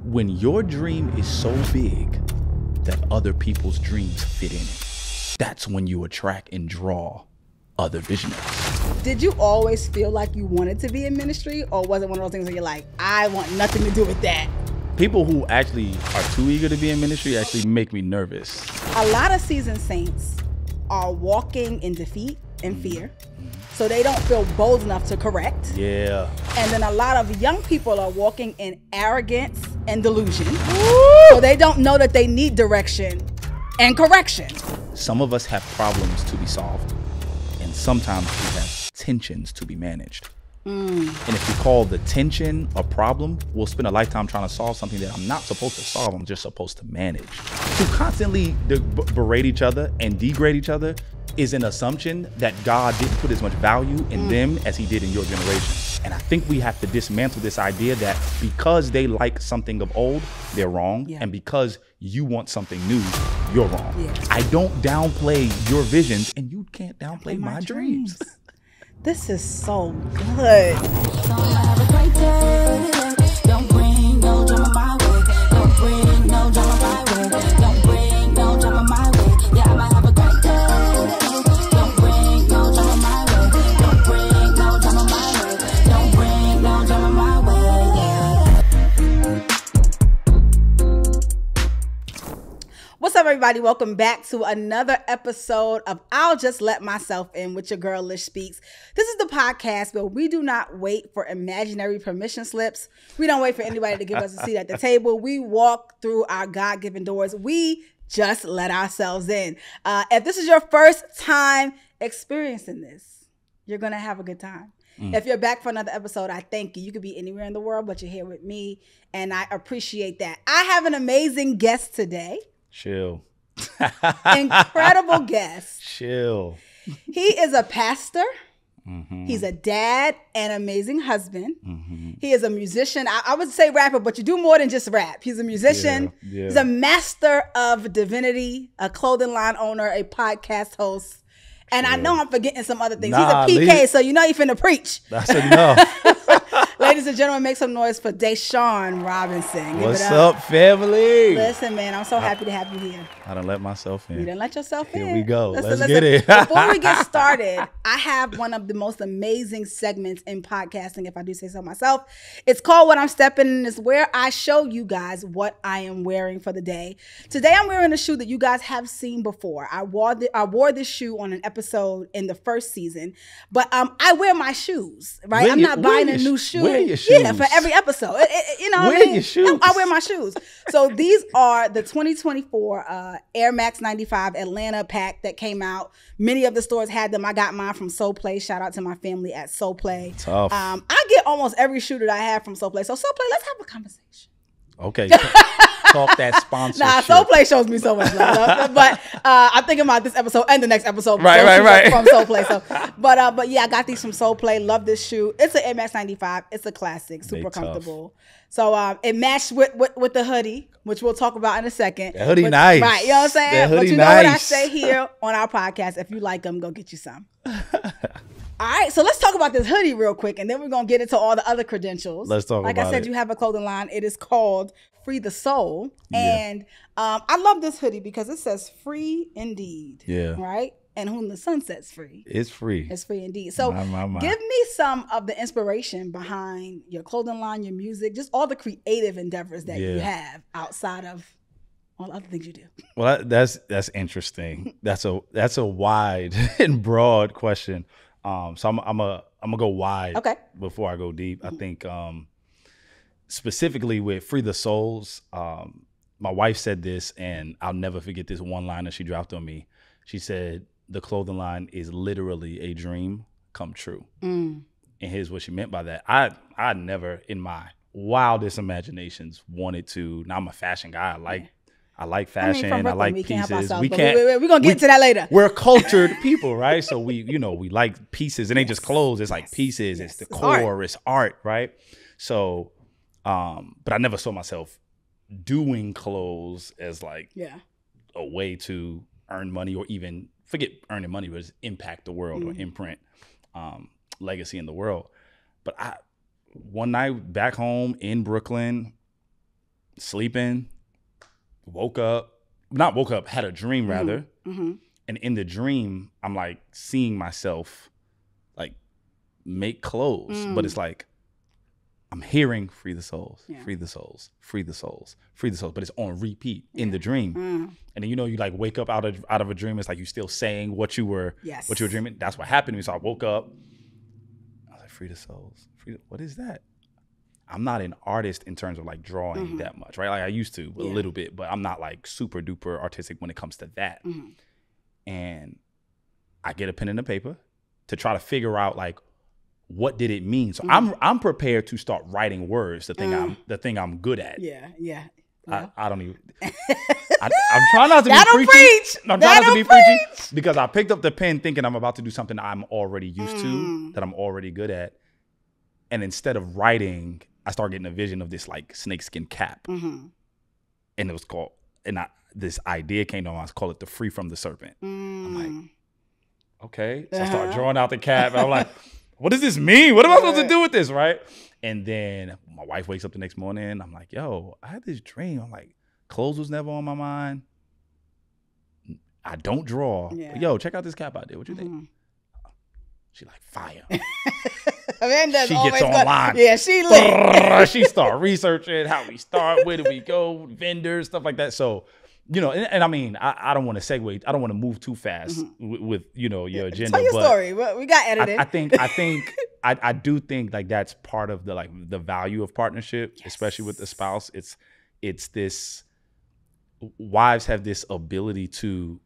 when your dream is so big that other people's dreams fit in it, that's when you attract and draw other visionaries. Did you always feel like you wanted to be in ministry, or was it one of those things where you're like, I want nothing to do with that? People who actually are too eager to be in ministry actually make me nervous. A lot of seasoned saints are walking in defeat and fear, so they don't feel bold enough to correct. Yeah. And then a lot of young people are walking in arrogance and delusion. Woo! So they don't know that they need direction and correction. Some of us have problems to be solved, and sometimes we have tensions to be managed. And if we call the tension a problem, we'll spend a lifetime trying to solve something that I'm not supposed to solve, I'm just supposed to manage. To constantly berate each other and degrade each other is an assumption that God didn't put as much value in them as he did in your generation. And I think we have to dismantle this idea that because they like something of old, they're wrong. Yeah. And because you want something new, you're wrong. Yeah. I don't downplay your visions, and you can't downplay my dreams. This is so good. Don't bring no drama my way. Don't bring no drama my way. Don't bring no drama my way. Yeah, I might have a great day. Don't bring no drama my way. Don't bring no drama my way. Don't bring no drama my way. Yeah. What's up, everybody? Welcome back to another episode of I'll Just Let Myself In with your girl, Lish Speaks. This is the podcast where we do not wait for imaginary permission slips. We don't wait for anybody to give us a seat at the table. We walk through our God-given doors. We just let ourselves in. If this is your first time experiencing this, you're going to have a good time. If you're back for another episode, I thank you. You could be anywhere in the world, but you're here with me, and I appreciate that. I have an amazing guest today. Chill. Incredible guest. Chill. He is a pastor. He's a dad and amazing husband. He is a musician. I would say rapper, but you do more than just rap. He's a musician. Yeah. He's a master of divinity, a clothing line owner, a podcast host. And I know I'm forgetting some other things. Nah, He's a PK, so you know you're finna preach. That's enough. Ladies and gentlemen, make some noise for Deshawn Robinson. Give What's it up. up, family? Listen, man, I'm so happy to have you here. I done let myself in. You didn't let yourself in. Here we go. Listen, Let's get it. Before we get started, I have one of the most amazing segments in podcasting, if I do say so myself. It's called What I'm Stepping In. It's where I show you guys what I am wearing for the day. Today, I'm wearing a shoe that you guys have seen before. I wore this shoe on an episode in the first season, but I wear my shoes, right? I'm not buying a new shoe. Wear your shoes. Yeah, for every episode. You know what I Wear mean? your shoes. I wear my shoes. So these are the 2024 Air Max 95 Atlanta pack that came out. Many of the stores had them. I got mine from Soul Play. Shout out to my family at Soul Play. Tough. I get almost every shoe that I have from Soul Play. So Soul Play, let's have a conversation. Okay. Talk that sponsorship. Nah, Soul Play shows me so much love. But I'm thinking about this episode and the next episode. Right. From Soul Play. So, but yeah, I got these from Soul Play. Love this shoe. It's an Air Max 95. It's a classic. Super comfortable. So it matched with the hoodie, which we'll talk about in a second. That hoodie nice. Right, you know what I'm saying? That hoodie but you know what I nice. say here on our podcast. If you like them, go get you some. All right, so let's talk about this hoodie real quick, and then we're going to get into all the other credentials. Let's talk like about I said, it. you have a clothing line. It is called Free the Soul. Yeah. And I love this hoodie because it says free indeed. Yeah. Right? And whom the sun sets free. It's free. It's free indeed. So My. give me some of the inspiration behind your clothing line, your music, just all the creative endeavors that you have outside of all the other things you do. Well, that's interesting. That's a wide and broad question. So I'm gonna go wide before I go deep. I think specifically with Free the Souls, my wife said this, and I'll never forget this one line that she dropped on me. She said, "The clothing line is literally a dream come true." And here's what she meant by that. I never in my wildest imaginations wanted to. Now I'm a fashion guy. I like fashion. I like pieces. We're gonna get to that later. We're cultured people, right? So we like pieces. It ain't just clothes. It's like pieces. It's decor. It's art, right? So, but I never saw myself doing clothes as like a way to earn money, or even forget earning money, but just impact the world or imprint legacy in the world. But one night back home in Brooklyn, sleeping, had a dream rather. And in the dream, I'm like seeing myself like make clothes, but it's like I'm hearing free the souls, free the souls, free the souls, free the souls, but it's on repeat in the dream. And then, you like wake up out of a dream. It's like you still saying what you were dreaming. That's what happened to me. So I woke up. I was like, free the souls. What is that? I'm not an artist in terms of like drawing that much, right? Like I used to a little bit, but I'm not like super duper artistic when it comes to that. And I get a pen and a paper to try to figure out like, what did it mean? So I'm prepared to start writing words. The thing I'm good at. Yeah. I don't even. I'm trying not to be preachy. I'm trying not to be preachy because I picked up the pen thinking I'm about to do something I'm already used to, that I'm already good at, and instead of writing, I started getting a vision of this like snakeskin cap, and it was called. This idea came to mind. I call it the free from the serpent. I'm like, okay. So I start drawing out the cap, and I'm like, what does this mean? What am I supposed to do with this, right? And then my wife wakes up the next morning. I'm like, yo, I had this dream. I'm like, clothes was never on my mind. I don't draw. But yo, check out this cap I did. What you think? She like, fire. Amanda's she gets online. She lit. She start researching how we start, where do we go, vendors, stuff like that. So, and I mean, I don't want to segue. I don't want to move too fast with your agenda. Tell your story. We got edited. I do think like that's part of the value of partnership, especially with the spouse. It's this. Wives have this ability to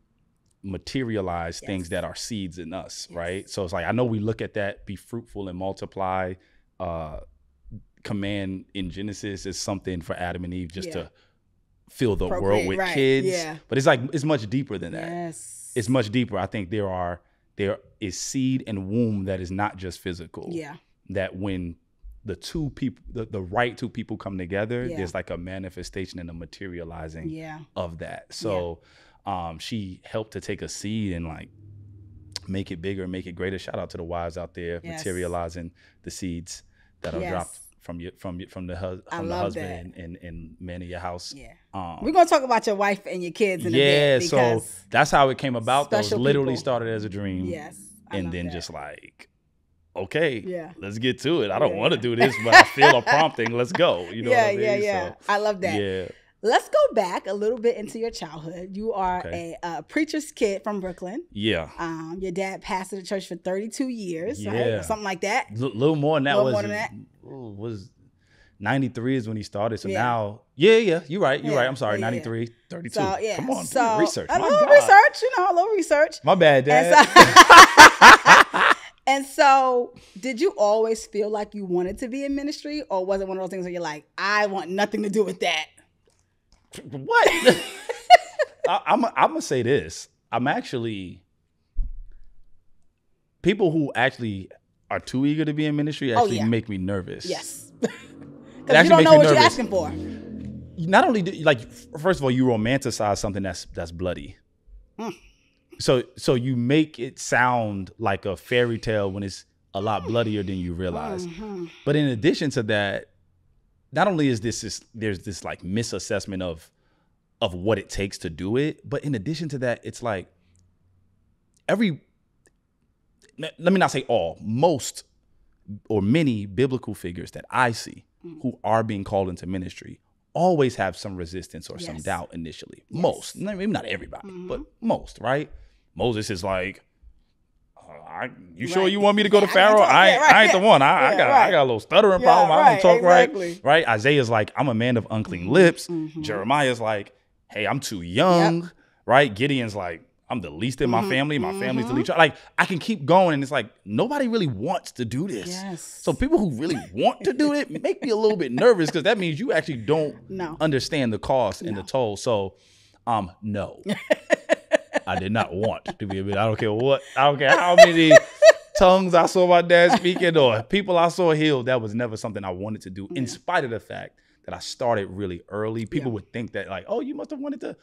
materialize things that are seeds in us, right? So it's like, I know we look at that, be fruitful and multiply. Command in Genesis is something for Adam and Eve just to fill the world with kids. But it's much deeper than that. It's much deeper. I think there is seed and womb that is not just physical. That when the two people, the right two people come together, there's like a manifestation and a materializing of that. So she helped to take a seed and like make it bigger, make it greater. Shout out to the wives out there materializing the seeds that are dropped from the husband and man of your house. We're gonna talk about your wife and your kids in a bit. So that's how it came about. Those literally started as a dream. And then just like, okay, let's get to it. I don't want to do this, but I feel a prompting. Let's go. You know what I mean? So, I love that. Yeah. Let's go back a little bit into your childhood. You are a preacher's kid from Brooklyn. Yeah. Your dad pastored the church for 32 years, right? Or something like that. A little more than that. Was 93 is when he started. So now, you're right. I'm sorry, 93, 32. So, come on, research. A little research. My bad, Dad. And so, did you always feel like you wanted to be in ministry, or was it one of those things where you're like, I want nothing to do with that? What? I'm gonna say this. I'm actually, people who actually are too eager to be in ministry actually make me nervous. Yes. Because you don't know what you're asking for. Not only first of all, you romanticize something that's bloody. So you make it sound like a fairy tale when it's a lot bloodier than you realize. But in addition to that, not only is there's this like misassessment of what it takes to do it, but in addition to that, it's like let me not say all, most or many biblical figures that I see who are being called into ministry always have some resistance or some doubt initially. Most, maybe not everybody, but most, right? Moses is like, you sure you want me to go to Pharaoh? I ain't the one. I got a little stuttering problem. I don't talk right. Isaiah's like, I'm a man of unclean lips. Jeremiah's like, hey, I'm too young. Right? Gideon's like, I'm the least in my family. My family's the least. Like, I can keep going. And it's like, nobody really wants to do this. So people who really want to do it make me a little bit nervous, because that means you actually don't understand the cost and the toll. So, no. I did not want to be a bit. I don't care how many tongues I saw my dad speaking or people I saw healed. That was never something I wanted to do, in spite of the fact that I started really early. People would think that like, oh, you must have wanted to.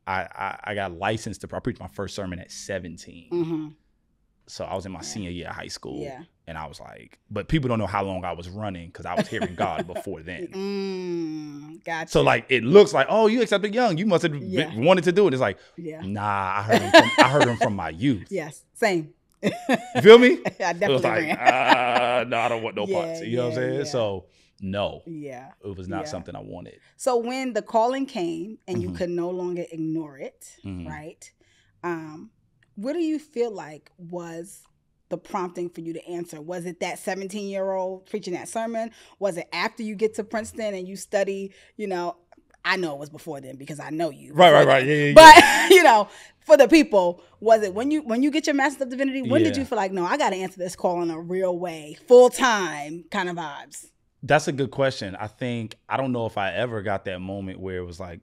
I got licensed I preached my first sermon at 17. So I was in my senior year of high school. And I was like, but people don't know how long I was running because I was hearing God before then. Gotcha. So like, it looks like, oh, you accepted young. You must have wanted to do it. It's like, nah, I heard him from my youth. Yes, same. You feel me? I definitely it was like, no, I don't want no parts. You know what I'm saying? Yeah. So no, it was not something I wanted. So when the calling came and you could no longer ignore it, right? What do you feel like was the prompting for you to answer? Was it that 17-year-old preaching that sermon? Was it after you get to Princeton and you study, you know, I know it was before then because I know you. Right. Yeah. But, you know, for the people, was it when you get your Master's of Divinity, when did you feel like, no, I got to answer this call in a real way, full-time kind of vibes? That's a good question. I don't know if I ever got that moment where it was like,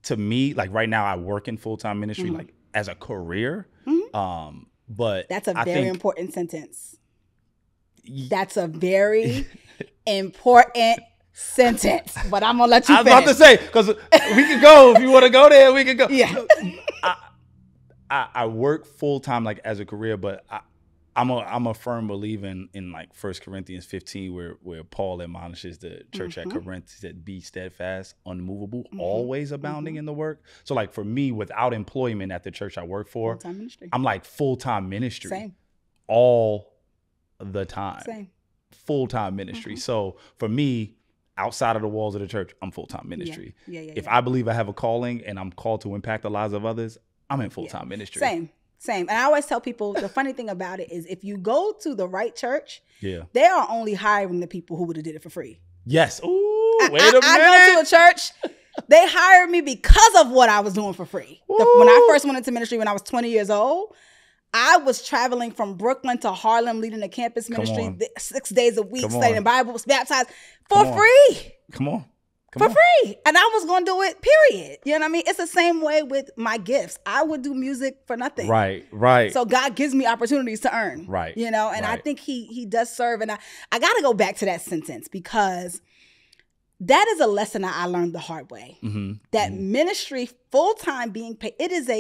to me, like right now I work in full-time ministry, like as a career. But that's a very important sentence. That's a very important sentence. But I'm gonna let you finish. I was about to say, because we can go if you want to go there. We can go. Yeah. I work full time like as a career, but I'm a firm believer in like 1 Corinthians 15, where Paul admonishes the church at Corinth. He said, "Be steadfast, unmovable, always abounding in the work." So like for me, without employment at the church I work for, full-time ministry. I'm like full-time ministry. Same. All the time. Same. Full-time ministry. So for me, outside of the walls of the church, I'm full-time ministry. If I believe I have a calling and I'm called to impact the lives of others, I'm in full-time ministry. Same. And I always tell people, the funny thing about it is if you go to the right church, they are only hiring the people who would have did it for free. Yes. Ooh, wait a minute. I go to a church, they hired me because of what I was doing for free. When I first went into ministry when I was 20 years old, I was traveling from Brooklyn to Harlem, leading a campus ministry 6 days a week, studying Bible, baptized for free. Come on. For free. And I was going to do it, period. You know what I mean? It's the same way with my gifts. I would do music for nothing. Right. So God gives me opportunities to earn. Right. You know, and I think he does serve. And I got to go back to that sentence because that is a lesson I learned the hard way. That ministry, full-time being paid, it is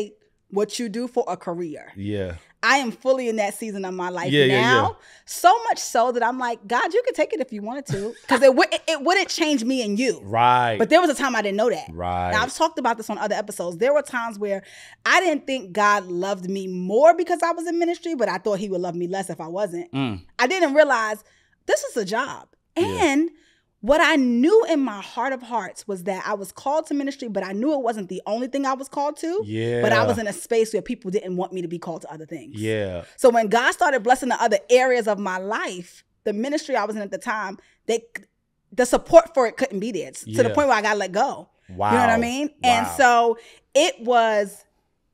what you do for a career. Yeah. I am fully in that season of my life now. So much so that I'm like, God, you could take it if you wanted to. Because it wouldn't change me and you. Right. But there was a time I didn't know that. Right. Now, I've talked about this on other episodes. There were times where I didn't think God loved me more because I was in ministry, but I thought he would love me less if I wasn't. I didn't realize this is a job. And what I knew in my heart of hearts was that I was called to ministry, but I knew it wasn't the only thing I was called to. Yeah. But I was in a space where people didn't want me to be called to other things. Yeah. So when God started blessing the other areas of my life, the ministry I was in at the time, the support for it couldn't be there to the point where I got let go. Wow. You know what I mean? Wow. And so it was...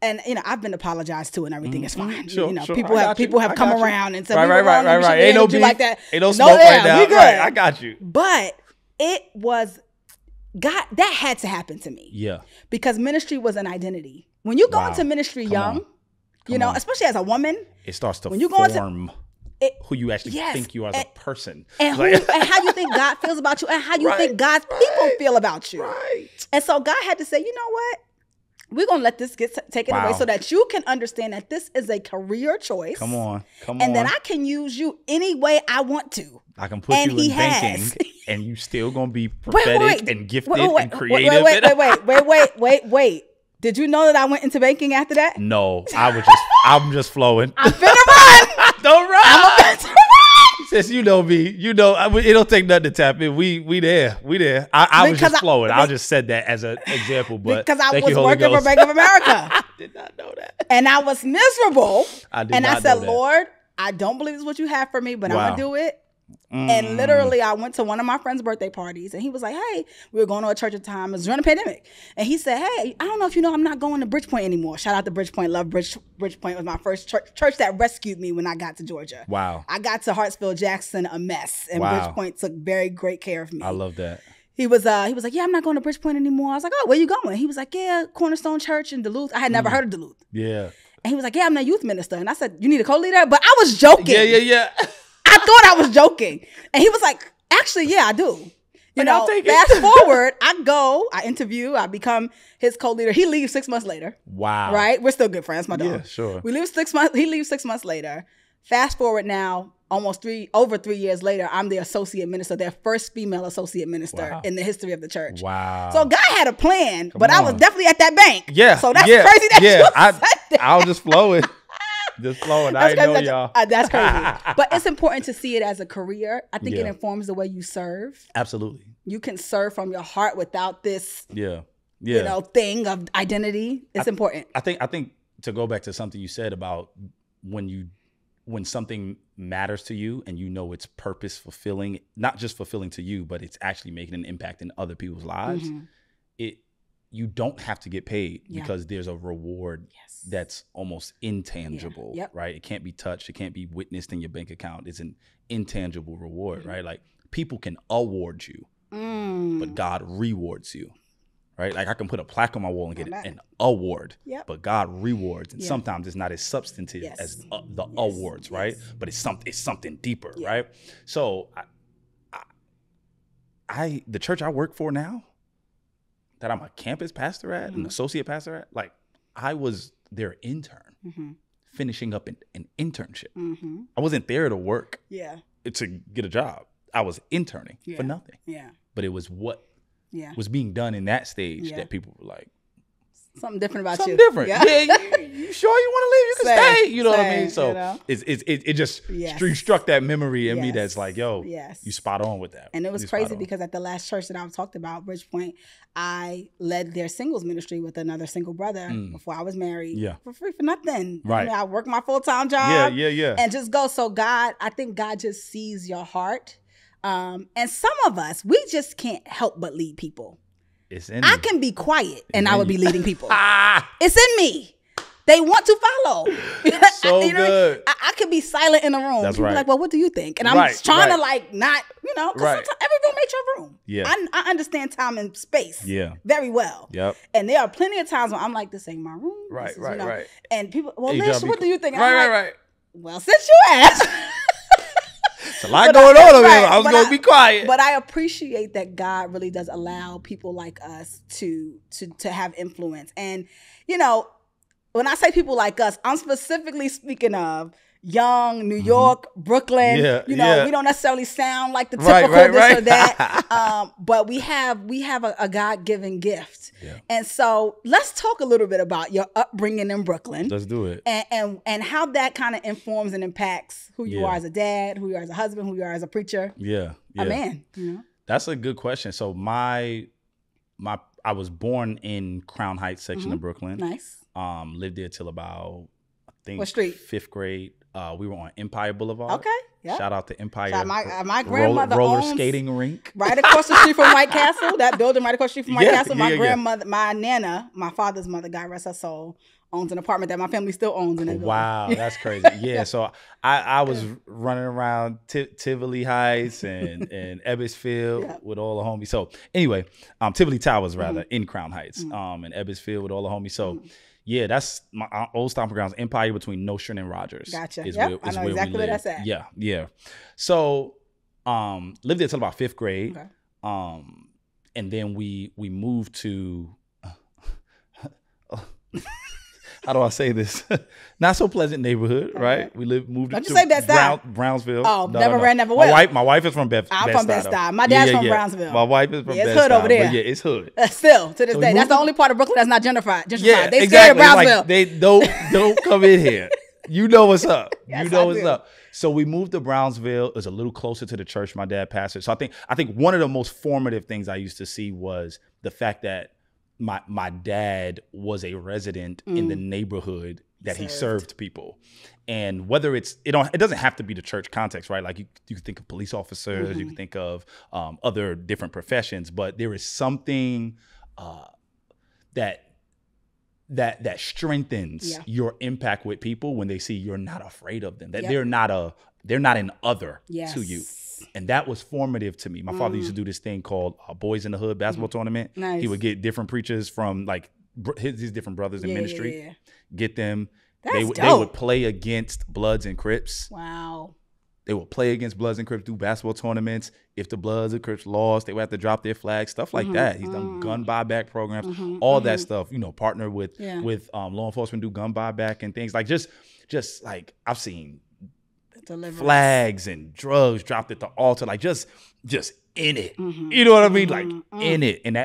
And, you know, I've been apologized to and everything is fine. Sure, you know, sure. people have come around and said, right. Ain't no beef. Like that. Ain't no smoke right now. We good. Right, I got you. But it was, God, that had to happen to me. Yeah. Because ministry was an identity. When you go into ministry young, you know, especially as a woman. It starts to when you form who you actually think you are as a person. And, and how you think God feels about you and how you think God's people feel about you. Right. And so God had to say, you know what? We're going to let this get taken away so that you can understand that this is a career choice. Come on. And that I can use you any way I want to. I can put you in banking and you still going to be prophetic and gifted and creative. Wait. Did you know that I went into banking after that? No, I'm just flowing. I'm finna run. Don't run. I'm about to run. Since you know me, you know it don't take nothing to tap in. We there. I was just flowing. I just said that as an example, but because I was working for Bank of America. I did not know that, and I was miserable. I said, Lord, I don't believe this is what you have for me, but I'm gonna do it. And literally, I went to one of my friend's birthday parties, and he was like, "Hey, we were going to a church at the time. It was during the pandemic." And he said, "Hey, I don't know if you know, I'm not going to Bridgepoint anymore." Shout out to Bridgepoint. Love Bridgepoint. Was my first church that rescued me when I got to Georgia. Wow. I got to Hartsfield Jackson a mess, and Bridgepoint took very great care of me. I love that. He was like, "Yeah, I'm not going to Bridgepoint anymore." I was like, "Oh, where you going?" He was like, "Yeah, Cornerstone Church in Duluth." I had never heard of Duluth. Yeah. And he was like, "Yeah, I'm the youth minister." And I said, "You need a co-leader?" But I was joking. Yeah. I thought I was joking. And he was like, "Actually, yeah, I do." You know, fast forward, I interview, I become his co-leader. He leaves 6 months later. Wow. We're still good friends, my dog. Yeah, sure. We leave 6 months. He leaves 6 months later. Fast forward now, over 3 years later, I'm the associate minister, their first female associate minister in the history of the church. Wow. So God had a plan, but I was definitely at that bank. Yeah. So that's crazy that you said that. I was just flowing. Just flowing. I didn't know y'all. That's crazy. But it's important to see it as a career. I think it informs the way you serve. Absolutely. You can serve from your heart without this Yeah. thing of identity. It's important. I think to go back to something you said about when something matters to you and you know it's purpose fulfilling, not just fulfilling to you, but it's actually making an impact in other people's lives. You don't have to get paid because there's a reward that's almost intangible, right? It can't be touched. It can't be witnessed in your bank account. It's an intangible reward, right? Like people can award you, but God rewards you. Right, like I can put a plaque on my wall and get an award, but God rewards, and sometimes it's not as substantive as the awards, right? But it's something deeper, right? So, the church I work for now, that I'm a campus pastor at, an associate pastor at, like I was their intern, finishing up an internship. I wasn't there to work, to get a job. I was interning for nothing, but it was what. Was being done in that stage that people were like, something different about something you. Different. You sure you want to leave? You can stay. You know what I mean? So it just struck that memory in me that's like, yo, you spot on with that. And it was crazy because at the last church that I talked about, Bridgepoint, I led their singles ministry with another single brother before I was married for free for nothing. Right. I worked my full-time job. Yeah. And just go. So I think God just sees your heart. And some of us, we just can't help but lead people. It's in I me. can be quiet and I would be leading people. It's in me. They want to follow. So good. I could be silent in a room. That's People right. Like, well, what do you think? And I'm trying to like not, because sometimes every room ain't your room. Yeah. I understand time and space. Very well. Yep. And there are plenty of times when I'm like, this ain't my room. Right. And people, well, Hey, Lish, what do you think? And Right. Well, since you asked. It's a lot going on over here. I was going to be quiet. But I appreciate that God really does allow people like us to have influence. And, when I say people like us, I'm specifically speaking of young New York, Brooklyn. We don't necessarily sound like the typical this or that. But we have a God-given gift. Yeah. And so let's talk a little bit about your upbringing in Brooklyn. Let's do it. And how that kind of informs and impacts who you are as a dad, who you are as a husband, who you are as a preacher. A man. That's a good question. So I was born in Crown Heights section of Brooklyn. Nice. Lived there till about, I think, what street? 5th grade. We were on Empire Boulevard. Okay. Yep. Shout out to Empire. My grandmother roller owns skating rink right across the street from White Castle. That building right across the street from White Castle. My grandmother, my nana, my father's mother, God rest her soul, owns an apartment that my family still owns in that building. Wow, that's crazy. Yeah, so I was running around Tivoli Heights and Ebbsfield with all the homies. So anyway, Tivoli Towers rather in Crown Heights, and Ebbsfield with all the homies. So. Yeah, that's my old stomping grounds. Empire between Nostrand and Rogers. Gotcha. I know exactly where that's at. Yeah. So, lived there till about 5th grade. Okay. And then we moved to. How do I say this? Not so pleasant neighborhood, right? We moved Don't to you say Bed-Stuy. Brownsville. Oh, never will. My wife is from Bed-Stuy. I'm from Bed-Stuy. My dad's from Brownsville. My wife is from Bed-Stuy. It's hood over there. But it's hood. Still, to this day. That's the only part of Brooklyn that's not gentrified. Yeah, they exactly. scared of Brownsville. Like, they don't come in here. You know what's up. Yes, you know I what's do. up. So we moved to Brownsville. It was a little closer to the church my dad pastored. So I think one of the most formative things I used to see was the fact that my dad was a resident in the neighborhood that he served people. And whether it doesn't have to be the church context, right? Like you can think of police officers, you can think of other different professions, but there is something that strengthens your impact with people when they see you're not afraid of them, that they're not an other to you. And that was formative to me. My father used to do this thing called Boys in the Hood basketball tournament. Nice. He would get different preachers from like his different brothers in ministry, get them. They would play against Bloods and Crips. Wow. They would play against Bloods and Crips, do basketball tournaments. If the Bloods and Crips lost, they would have to drop their flag, stuff like that. He's done gun buyback programs, all that stuff. Partner with law enforcement, do gun buyback and things like just like I've seen flags and drugs dropped at the altar, like just in it. You know what I mean? Like in it. And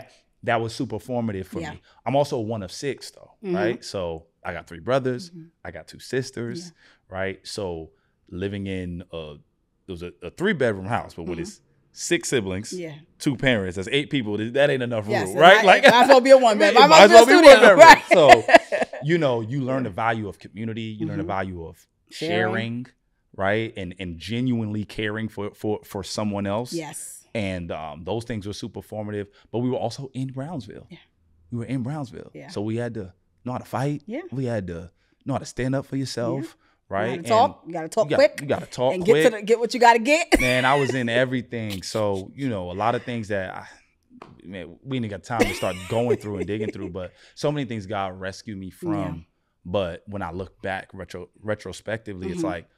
that was super formative for me. I'm also one of 6 though, right? So I got 3 brothers, I got 2 sisters, right? So living in it was a 3-bedroom house, but with its 6 siblings, 2 parents, that's 8 people. That ain't enough room, right? Like might as well be a 1-bed. Might as well be 1-bedroom. Right? So, you know, you learn the value of community. You learn the value of sharing, right? And genuinely caring for someone else. Yes. And those things were super formative. But we were also in Brownsville. Yeah. We were in Brownsville. Yeah. So we had to know how to fight. Yeah. We had to know how to stand up for yourself. Yeah. Right. You gotta talk quick. You gotta talk and quick. Get what you gotta get. Man, I was in everything. So, you know, a lot of things that we didn't got time to start going through and digging through, but so many things God rescued me from. Yeah. But when I look back retrospectively, it's like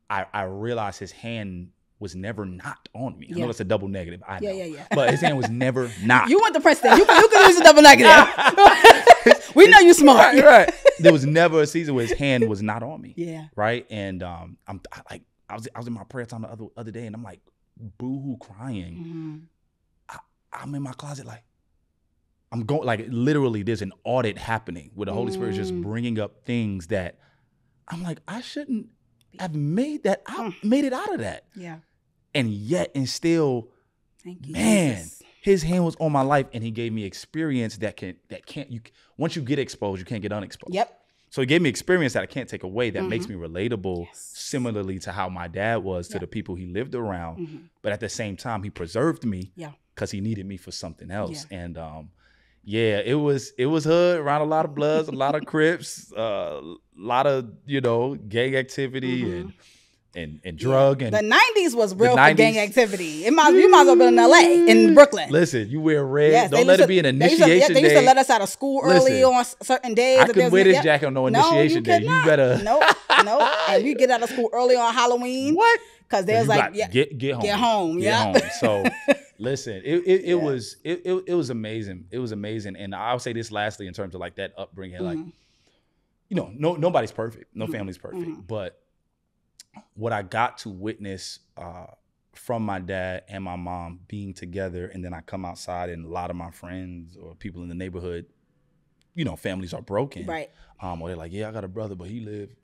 I realized his hand was never not on me. I know that's a double negative. I know. Yeah. But his hand was never not. You went to Princeton. You can use a double negative. We know you smart. Right. There was never a season where his hand was not on me. Yeah. Right. And I was in my prayer time the other day, and I'm like boo-hoo crying. I'm in my closet like I'm going, like literally there's an audit happening where the Holy Spirit is just bringing up things that I'm like, I shouldn't have made that. I made it out of that. Yeah. And yet and still, his hand was on my life, and he gave me experience that can't once you get exposed, you can't get unexposed. Yep. So he gave me experience that I can't take away that makes me relatable, similarly to how my dad was to the people he lived around. But at the same time, he preserved me because he needed me for something else. Yeah. And it was hood, around a lot of Bloods, a lot of Crips, a lot of, you know, gang activity and drug. And the 90s was real for gang activity. You might as well be in LA, in Brooklyn. Listen, you wear red. Yes, don't let it be an initiation day. They used to let us out of school early on certain days. I could wear this jacket on no initiation day. You better. No. And we get out of school early on Halloween. What? Because there's like, get home. Get home. Get home. So listen, it was amazing. It was amazing. And I'll say this lastly in terms of like that upbringing, like, you know, nobody's perfect. No family's perfect. But what I got to witness from my dad and my mom being together, and then I come outside and a lot of my friends or people in the neighborhood, you know, families are broken. Right. Or they're like, yeah, I got a brother, but he lived,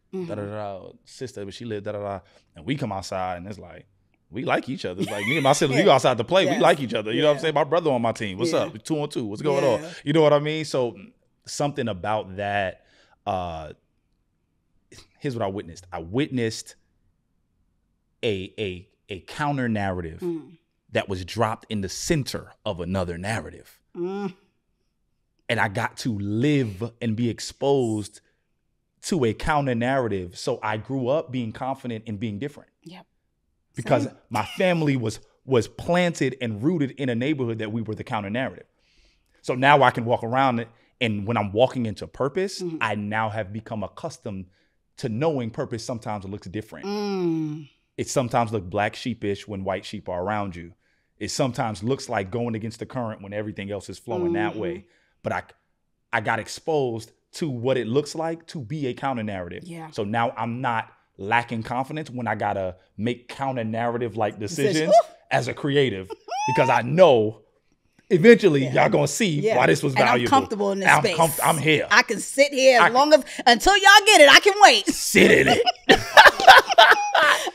sister, but she lived, And we come outside and it's like, we like each other. It's like me and my siblings, we go outside to play. Yes. We like each other. You know what I'm saying? My brother on my team. What's up? 2-on-2. What's going on? You know what I mean? So something about that, here's what I witnessed. I witnessed a counter narrative that was dropped in the center of another narrative. And I got to live and be exposed to a counter narrative. So I grew up being confident in being different. Yep. Because my family was planted and rooted in a neighborhood that we were the counter narrative. So now I can walk around it, and when I'm walking into purpose, I now have become accustomed to knowing purpose sometimes looks different. It sometimes looks black sheepish when white sheep are around you. It sometimes looks like going against the current when everything else is flowing that way. But I got exposed to what it looks like to be a counter narrative. Yeah. So now I'm not lacking confidence when I gotta make counter narrative like decisions as a creative, because I know eventually y'all gonna see why this was valuable. I'm comfortable in this space. I'm here. I can sit here until y'all get it. I can wait. Sit in it.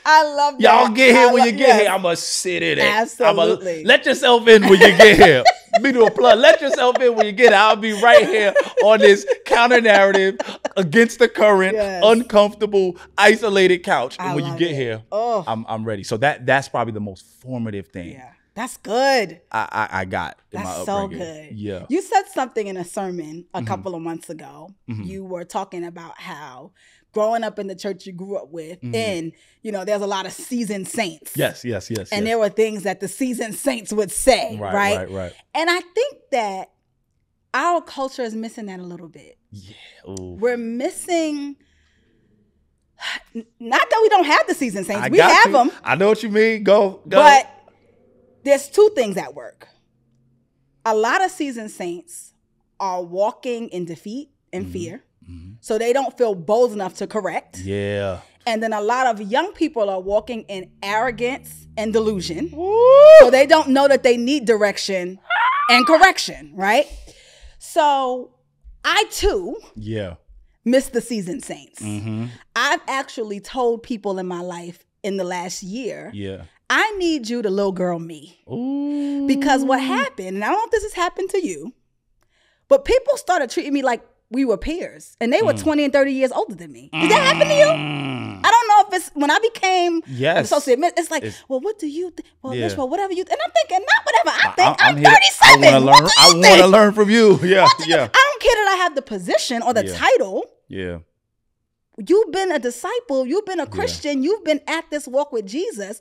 I love that. Y'all get here when you get here. I'ma sit in it. Absolutely. Let yourself in when you get here. Me do a plug. Let yourself in when you get here. I'll be right here on this counter narrative, against the current, uncomfortable, isolated couch. And when you get here, I'm ready. So that's probably the most formative thing. Yeah. That's good. I got in my upbringing. That's so good. Yeah. You said something in a sermon a couple of months ago. You were talking about how growing up in the church you grew up with, and, you know, there's a lot of seasoned saints. Yes. And there were things that the seasoned saints would say, right? And I think that our culture is missing that a little bit. Yeah. Ooh. We're missing... Not that we don't have the seasoned saints. We have them. I know what you mean. Go. But there's two things at work. A lot of seasoned saints are walking in defeat and fear. So they don't feel bold enough to correct. Yeah. And then a lot of young people are walking in arrogance and delusion. Woo! So they don't know that they need direction and correction, right? So I too miss the seasoned saints. I've actually told people in my life in the last year, I need you to little girl me. Ooh. Because what happened, and I don't know if this has happened to you, but people started treating me like we were peers, and they were 20 and 30 years older than me. Did that happen to you? I don't know if it's when I became an associate. It's like, well, what do you think? Well, Lish, well, whatever you think. And I'm thinking, not whatever I think. I'm 37. I want to learn from you. Yeah, yeah. I don't care that I have the position or the title. Yeah. You've been a disciple. You've been a Christian. You've been at this walk with Jesus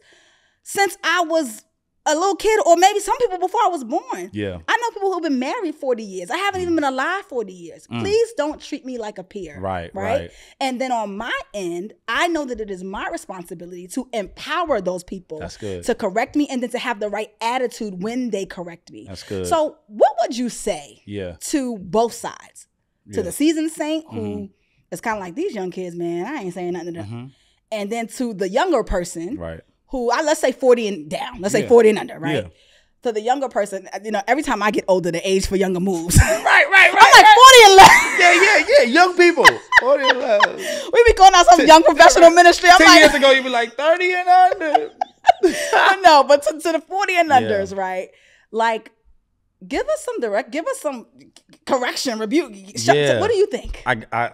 since I was a little kid, or maybe some people before I was born. Yeah. I know people who've been married 40 years. I haven't even been alive 40 years. Please don't treat me like a peer. Right. And then on my end, I know that it is my responsibility to empower those people to correct me and then to have the right attitude when they correct me. That's good. So what would you say to both sides? To the seasoned saint who is kind of like, these young kids, man, I ain't saying nothing to them. And then to the younger person who, let's say 40 and down. Let's say 40 and under, right? To the younger person, every time I get older, the age for younger moves. Right. I'm like 40 and less. Yeah. Young people. 40 and less. We be going out some young professional ministry. I'm 10 years ago, you'd be like 30 and under. No, but to the 40 and unders, right? Like, give us some correction, rebuke. What do you think? I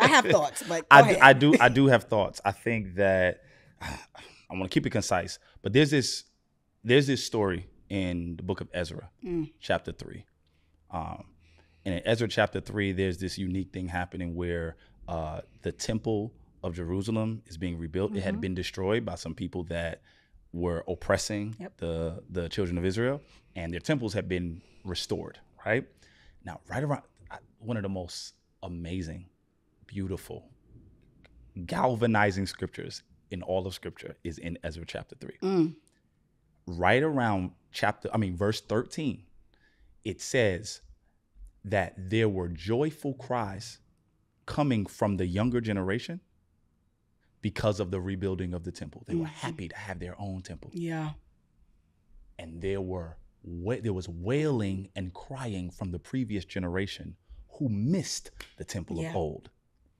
have thoughts, but I do have thoughts. I think that I want to keep it concise, but there's this story in the book of Ezra, chapter 3. And in Ezra chapter 3, there's this unique thing happening where the temple of Jerusalem is being rebuilt. It had been destroyed by some people that were oppressing the children of Israel, and their temples have been restored, right? Now, right around one of the most amazing, beautiful, galvanizing scriptures in all of scripture is in Ezra chapter 3. Right around verse 13, it says that there were joyful cries coming from the younger generation because of the rebuilding of the temple. They were happy to have their own temple. Yeah. And there was wailing and crying from the previous generation who missed the temple of old.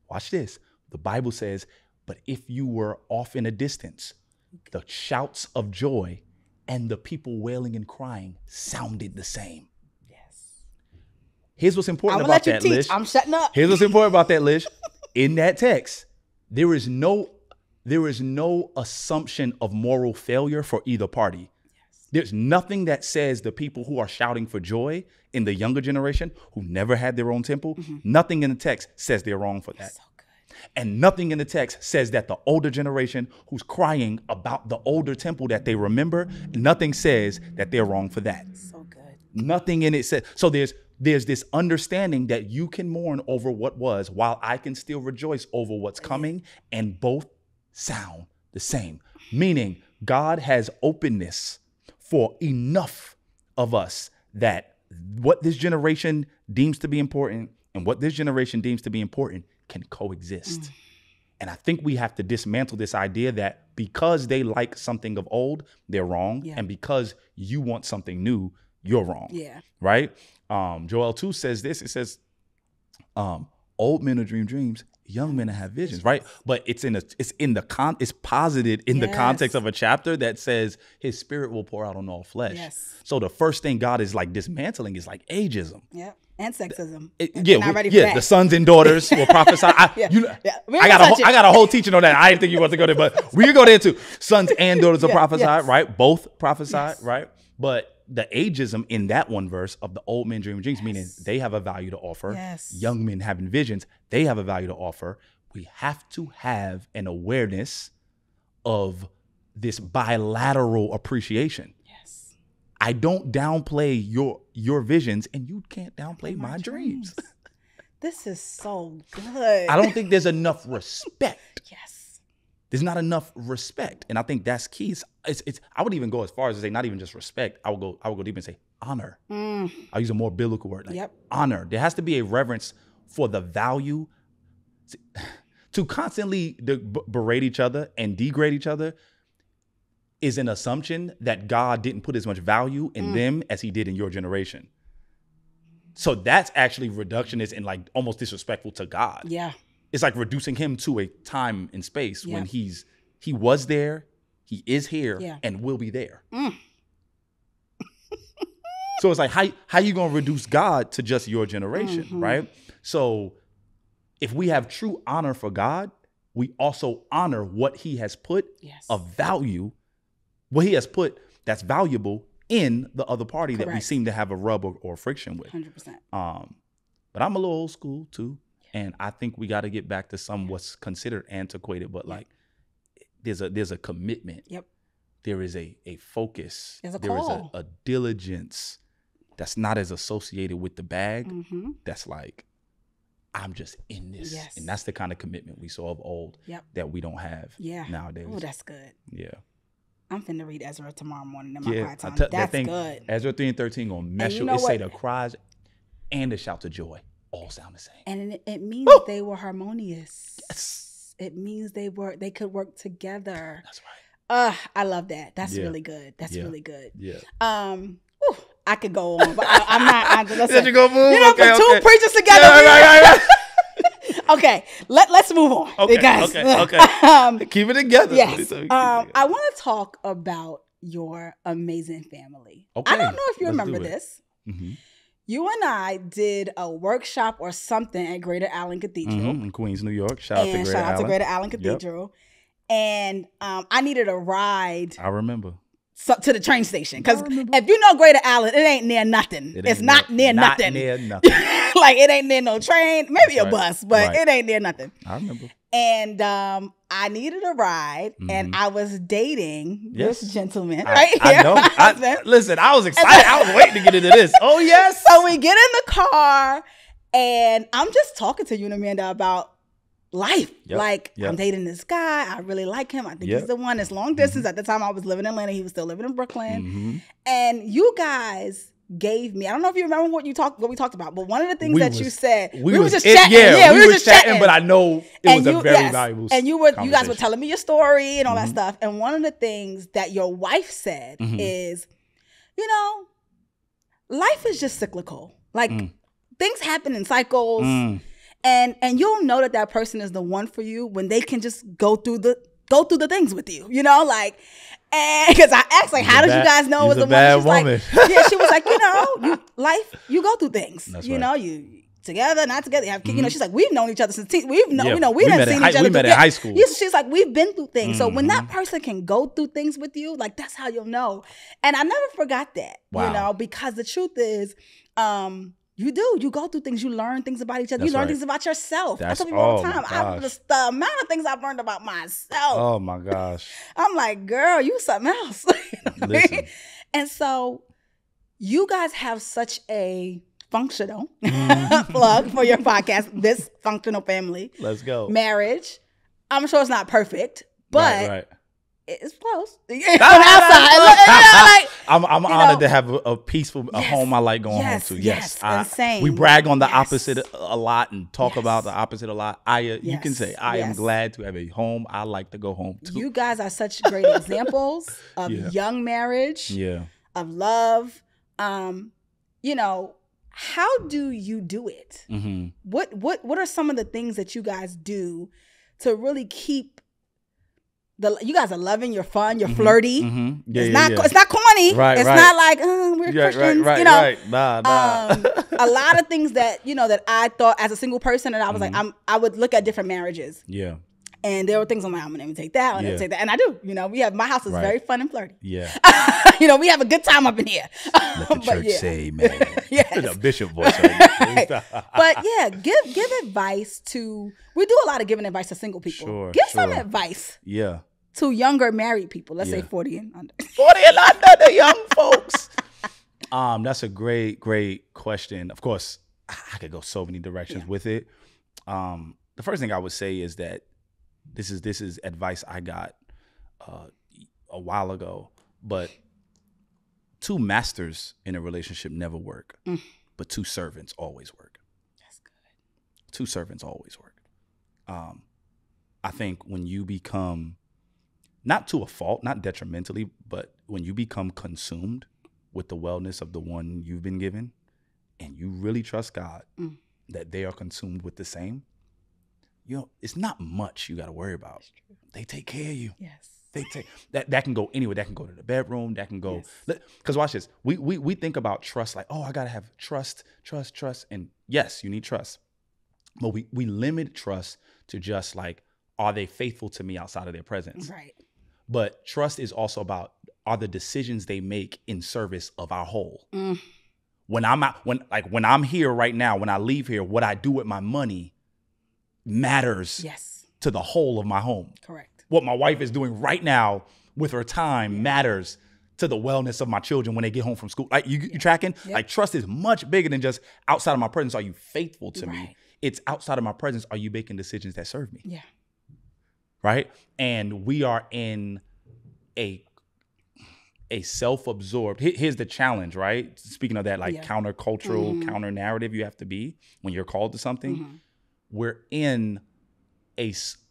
Watch this. The Bible says, but if you were off in a distance, the shouts of joy and the people wailing and crying sounded the same. Yes. Here's what's important about that, Lish. I'm shutting up. Here's what's important about that, Lish. In that text, there is no assumption of moral failure for either party. Yes. There's nothing that says the people who are shouting for joy in the younger generation who never had their own temple, nothing in the text says they're wrong for that. And nothing in the text says that the older generation who's crying about the older temple that they remember, nothing says that they're wrong for that. So good. Nothing in it says. So there's this understanding that you can mourn over what was while I can still rejoice over what's coming, and both sound the same. Meaning God has openness for enough of us that what this generation deems to be important and what this generation deems to be important can coexist. And I think we have to dismantle this idea that because they like something of old, they're wrong. And because you want something new, you're wrong. Yeah. Right? Joel 2 says this. It says, old men will dream dreams, young men have visions, right? But it's posited in the context of a chapter that says his spirit will pour out on all flesh. Yes. So the first thing God is like dismantling is like ageism. Yeah. And sexism. The sons and daughters will prophesy. I got a whole teaching on that. I didn't think you wanted to go there, but we can go there too. Sons and daughters will prophesy, right? Both prophesy, right? But the ageism in that one verse of the old men dreaming dreams, meaning they have a value to offer. Yes. Young men having visions, they have a value to offer. We have to have an awareness of this bilateral appreciation. I don't downplay your visions, and you can't downplay my dreams. This is so good. I don't think there's enough respect. Yes. There's not enough respect. And I think that's key. It's I would even go as far as to say not even just respect. I would go deep and say honor. I'll use a more biblical word. Honor. There has to be a reverence for the value. To constantly berate each other and degrade each other is an assumption that God didn't put as much value in them as he did in your generation. So that's actually reductionist and like almost disrespectful to God. Yeah. It's like reducing him to a time and space when he was there, he is here, and will be there. So it's like, how you going to reduce God to just your generation, right? So if we have true honor for God, we also honor what he has put of value, what he has put that's valuable in the other party that we seem to have a rub or friction with. 100%. But I'm a little old school too. And I think we got to get back to some what's considered antiquated, but like there's a commitment. Yep. There is a focus. There's a there is call. a diligence that's not as associated with the bag. That's like, I'm just in this. Yes. And that's the kind of commitment we saw of old that we don't have nowadays. Oh, that's good. Yeah. I'm finna read Ezra tomorrow morning in my quiet time. That's good. Ezra 3 and 13 gonna mess you. It say the cries and the shouts of joy all sound the same. And it means that they were harmonious. Yes. It means they could work together. That's right. I love that. That's really good. That's really good. Yeah. I could go on, but I'm not. Listen, you go move? You know, put two preachers together. Right. Okay, let's move on. Okay, because, okay. Keep it together. Yes. I want to talk about your amazing family. Okay. I don't know if you remember do it. this. You and I did a workshop or something at Greater Allen Cathedral. In Queens, New York. Shout out to Greater Allen Cathedral. Yep. And I needed a ride. I remember. To the train station. Because if you know Greater Allen, it ain't near nothing. It's not near nothing. Like, it ain't near no train. Maybe a bus, but it ain't near nothing. I remember. And I needed a ride, and I was dating this gentleman right here. I know. Listen, I was excited. I was waiting to get into this. Oh, yes. So we get in the car, and I'm just talking to you and Amanda about life. I'm dating this guy. I really like him. I think he's the one. It's long distance. At the time, I was living in Atlanta. He was still living in Brooklyn. And you guys gave me, I don't know if you remember what we talked about, but one of the things you said, we were just chatting. We were just chatting, but I know it was a very valuable and you guys were telling me your story and all that stuff. And one of the things that your wife said is, you know, life is just cyclical. Like things happen in cycles. And you'll know that person is the one for you when they can just go through the things with you, you know, like, and because I asked, like, how did you guys know it was the one? She was like, she was like, you know, you go through things. That's you right. know, you together, not together. You have, you know, she's like, we've known each other since we done seen each other. We met in high school. She's like, we've been through things. So when that person can go through things with you, like, that's how you'll know. And I never forgot that, you know, because the truth is, you go through things, you learn things about each other, you learn things about yourself. I tell people all the time, the amount of things I've learned about myself. Oh my gosh. I'm like, girl, you something else. You know I mean? And so you guys have such a functional plug for your podcast, This Functional Family. Let's go. Marriage. I'm sure it's not perfect, but right. It's close. Outside. I'm honored to have a peaceful home I like going home to. Yes. Insane. We brag on the opposite a lot and talk about the opposite a lot. You can say, I am glad to have a home I like to go home to. You guys are such great examples of young marriage, of love. You know, how do you do it? What are some of the things that you guys do to really keep you guys are loving, you're fun, you're flirty. It's not corny. Right, it's not like we're Christians. Right, you know, right. Nah. A lot of things that that I thought as a single person, and I was like, I would look at different marriages. Yeah. And there were things I'm like, I'm gonna even take that, I'm gonna take that, and I do. You know, my house is very fun and flirty. Yeah. We have a good time up in here. Let the church say, man. The bishop voice. But give advice to. We do a lot of giving advice to single people. Give some advice. Yeah. To younger married people, let's say 40 and under. 40 and under, the young folks. That's a great question. Of course, I could go so many directions with it. The first thing I would say is that this is advice I got a while ago, but 2 masters in a relationship never work, but 2 servants always work. That's good. 2 servants always work. I think when you become, not to a fault, not detrimentally, but when you become consumed with the wellness of the one you've been given, and you really trust God that they are consumed with the same, it's not much you got to worry about. They take care of you. Yes. They take that can go anywhere. That can go to the bedroom. That can go, because watch this. We think about trust like, oh, I gotta have trust, and yes, you need trust, but we limit trust to just like, are they faithful to me outside of their presence? Right. But trust is also about, are the decisions they make in service of our whole. When I'm here right now, when I leave here, what I do with my money matters to the whole of my home. Correct. What my wife is doing right now with her time matters to the wellness of my children when they get home from school. Like you tracking? Yep. Like trust is much bigger than just outside of my presence. Are you faithful to me? It's outside of my presence. Are you making decisions that serve me? Yeah. Right. And we are in a self-absorbed. Here's the challenge, right? Speaking of that, like countercultural, counter narrative, you have to be when you're called to something. We're in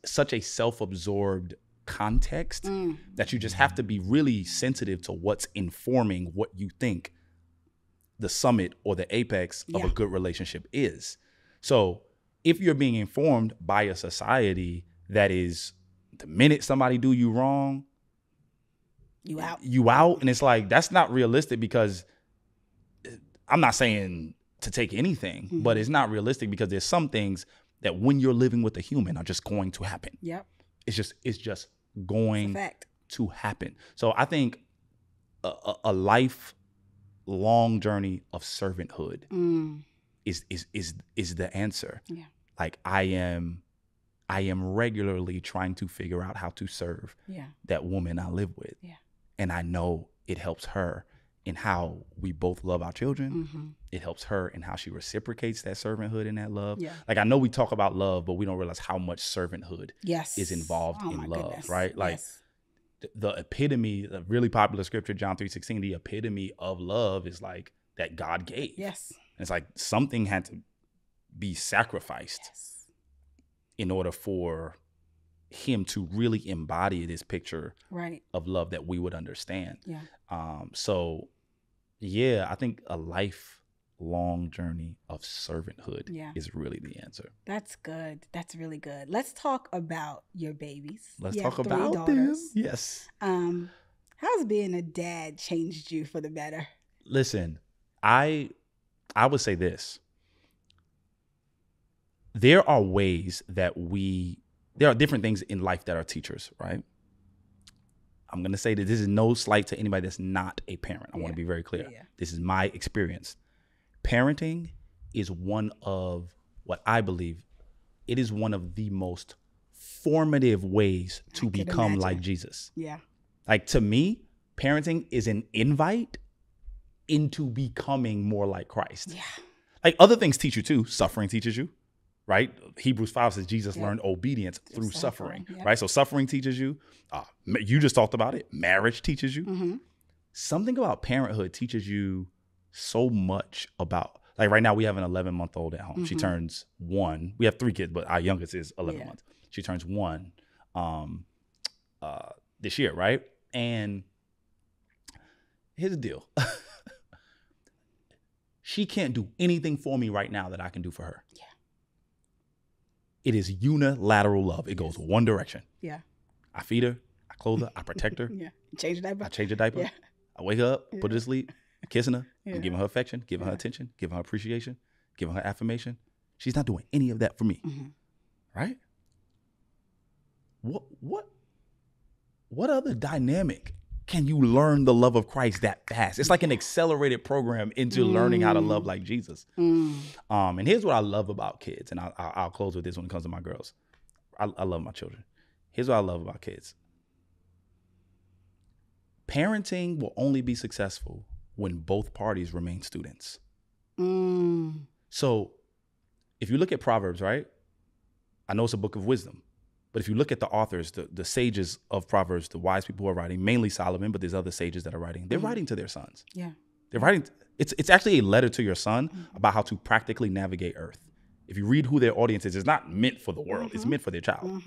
such a self-absorbed context that you just have to be really sensitive to what's informing what you think the summit or the apex of a good relationship is. So if you're being informed by a society that is, the minute somebody do you wrong, you out, and it's like, that's not realistic, because I'm not saying to take anything, but it's not realistic because there's some things that when you're living with a human are just going to happen. Yep. It's just going to happen. So I think a lifelong journey of servanthood is the answer. Yeah. Like I am regularly trying to figure out how to serve that woman I live with. Yeah. And I know it helps her in how we both love our children. It helps her in how she reciprocates that servanthood and that love. Yeah. Like I know we talk about love, but we don't realize how much servanthood is involved in love, goodness. Right? Like the epitome, the really popular scripture, John 3:16, the epitome of love is like that God gave. Yes. And it's like something had to be sacrificed in order for him to really embody this picture of love that we would understand. Yeah. So yeah, I think a lifelong journey of servanthood is really the answer. That's good. That's really good. Let's talk about your babies. Let's talk about them. Yes. How's being a dad changed you for the better? Listen, I would say this. There are ways that there are different things in life that are teachers, right? I'm going to say that this is no slight to anybody that's not a parent. I want to be very clear. Yeah. This is my experience. Parenting is one of what I believe, it is one of the most formative ways to become like Jesus. Yeah. Like to me, parenting is an invite into becoming more like Christ. Yeah. Like other things teach you too. Suffering teaches you. Right? Hebrews 5 says Jesus learned obedience through suffering. Right? So suffering teaches you. You just talked about it. Marriage teaches you. Something about parenthood teaches you so much about, like right now we have an 11-month-old at home. She turns 1. We have 3 kids, but our youngest is 11 months. She turns 1 this year, right? And here's the deal. She can't do anything for me right now that I can do for her. Yeah. It is unilateral love. It goes one direction. Yeah. I feed her, I clothe her, I protect her. Yeah. Change the diaper. I change the diaper. Yeah. I wake her up, put her to sleep, I'm kissing her. I'm giving her affection, giving her attention, giving her appreciation, giving her affirmation. She's not doing any of that for me. Right? What other dynamic can you learn the love of Christ that fast? It's like an accelerated program into learning how to love like Jesus. And here's what I love about kids, and I'll close with this when it comes to my girls. I love my children. Here's what I love about kids. Parenting will only be successful when both parties remain students. So if you look at Proverbs, right? I know it's a book of wisdom. But if you look at the authors, the sages of Proverbs, the wise people who are writing, mainly Solomon, but there's other sages that are writing, they're writing to their sons. Yeah. They're writing, it's actually a letter to your son about how to practically navigate earth. If you read who their audience is, it's not meant for the world, it's meant for their child.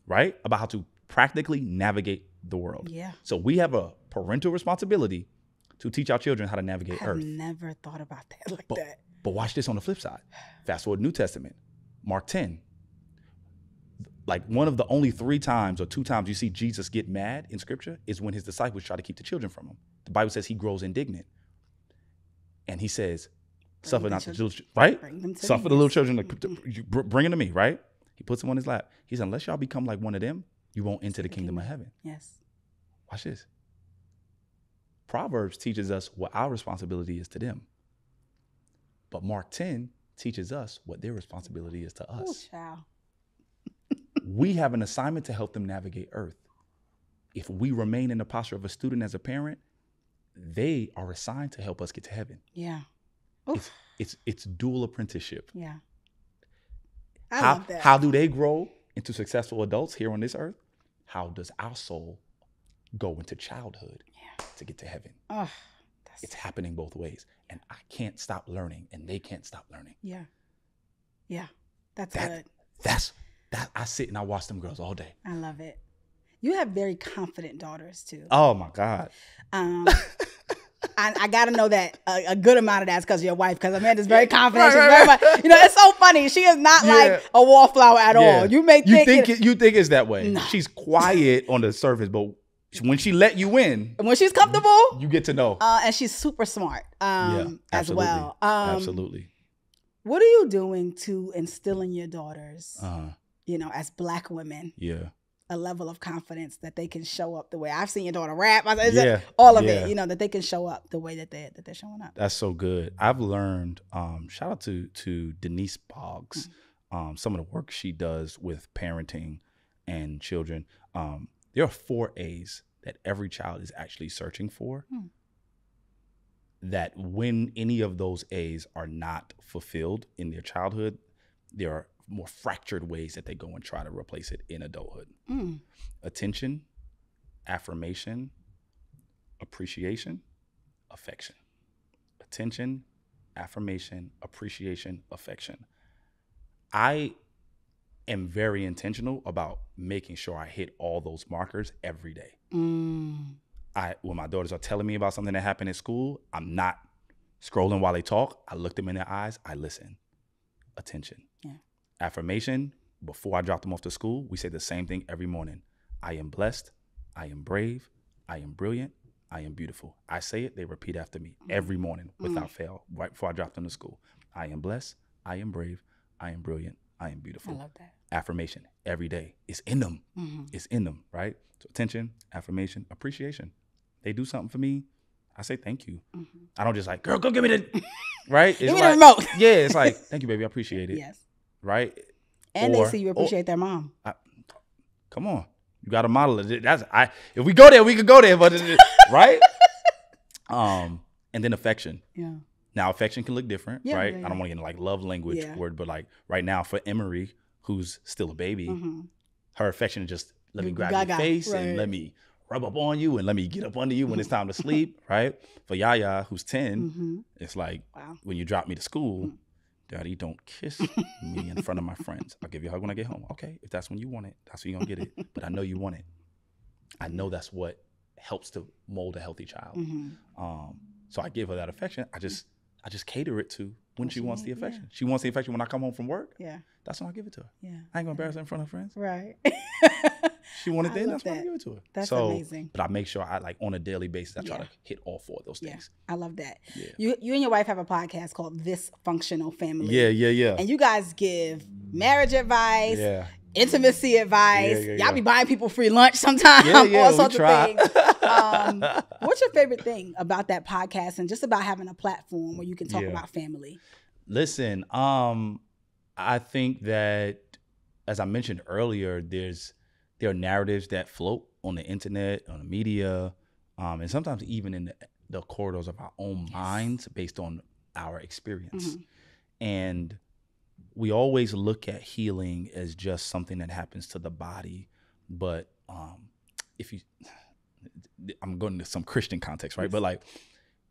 right? About how to practically navigate the world. Yeah. So we have a parental responsibility to teach our children how to navigate I've earth. never thought about that like But, that. but watch this on the flip side. Fast forward New Testament, Mark 10. Like one of the only 3 times or 2 times you see Jesus get mad in scripture is when his disciples try to keep the children from him. The Bible says he grows indignant. And he says, suffer not the little children, right? Suffer the little children, bring them to me, right? He puts them on his lap. He said, unless y'all become like one of them, you won't enter the kingdom of heaven. Yes. Watch this. Proverbs teaches us what our responsibility is to them. But Mark 10 teaches us what their responsibility is to us. Oh, child. We have an assignment to help them navigate earth. If we remain in the posture of a student as a parent, they are assigned to help us get to heaven. Yeah. It's dual apprenticeship. Yeah. I love that. How do they grow into successful adults here on this earth? How does our soul go into childhood to get to heaven? Oh, it's happening both ways. And I can't stop learning and they can't stop learning. Yeah. Yeah. That's good. That I sit and I watch them girls all day. I love it. You have very confident daughters too. Oh my God. I got to know that a good amount of that's because of your wife, because Amanda's very confident. She's very much, it's so funny. She is not like a wallflower at all. You may think you think it's that way. No. She's quiet on the surface, but when she let you in, when she's comfortable, you get to know. And she's super smart as well. Absolutely. What are you doing to instill in your daughters, as Black women? Yeah. A level of confidence that they can show up the way I've seen your daughter rap, all of it, that they can show up the way that they're showing up. That's so good. I've learned, shout out to Denise Boggs, some of the work she does with parenting and children. There are 4 A's that every child is actually searching for. That when any of those A's are not fulfilled in their childhood, there are more fractured ways that they go and try to replace it in adulthood. Attention, affirmation, appreciation, affection. Attention, affirmation, appreciation, affection. I am very intentional about making sure I hit all those markers every day. When my daughters are telling me about something that happened at school, I'm not scrolling while they talk. I look them in their eyes. I listen. Attention. Yeah. Affirmation, before I drop them off to school, we say the same thing every morning. I am blessed. I am brave. I am brilliant. I am beautiful. I say it, they repeat after me every morning without fail, right before I drop them to school. I am blessed. I am brave. I am brilliant. I am beautiful. I love that. Affirmation every day. It's in them. It's in them, right? So attention, affirmation, appreciation. They do something for me, I say thank you. I don't just like, girl, go give me the, right? Give me the remote. Yeah, it's like, thank you, baby. I appreciate it. Yes. Right? And they see you appreciate their mom. Come on. You got to model it. If we go there, we could go there, but right? And then affection. Yeah. Now, affection can look different, right? Yeah. I don't want to get into like love language word, but like right now for Emery, who's still a baby, her affection is just let me grab your face and let me rub up on you and let me get up under you when it's time to sleep, right? For Yaya, who's 10, it's like when you drop me to school, Daddy, don't kiss me in front of my friends. I'll give you a hug when I get home. Okay, if that's when you want it, that's when you're going to get it. But I know you want it. I know that's what helps to mold a healthy child. So I give her that affection. I just cater it to when she wants the affection. She wants the affection when I come home from work. Yeah. That's when I give it to her. Yeah. I ain't going to embarrass her in front of her friends. Right. She wanted then, that's when I give it to her. That's amazing. But I make sure I like on a daily basis, I try to hit all 4 of those things. I love that. Yeah. You and your wife have a podcast called This Functional Family. Yeah. And you guys give marriage advice, intimacy advice. Y'all be buying people free lunch sometimes, all sorts of things. What's your favorite thing about that podcast and just about having a platform where you can talk about family? Listen, I think that, as I mentioned earlier, there are narratives that float on the internet, on the media, and sometimes even in the corridors of our own minds based on our experience. And we always look at healing as just something that happens to the body. But I'm going into some Christian context, right? But like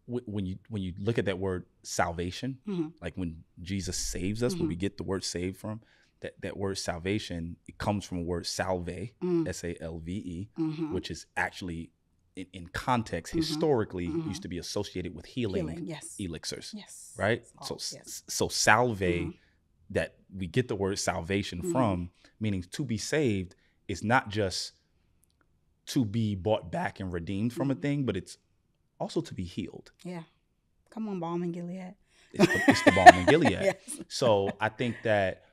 when you look at that word salvation, like when Jesus saves us, where we get the word saved from, that word salvation, it comes from the word salve, S-A-L-V-E, which is actually in context historically used to be associated with healing elixirs. Yes. Right? So salve, that we get the word salvation from, meaning to be saved is not just to be bought back and redeemed from a thing, but it's also to be healed. Yeah. Come on, balm in Gilead. It's the balm in Gilead. Yes. So I think that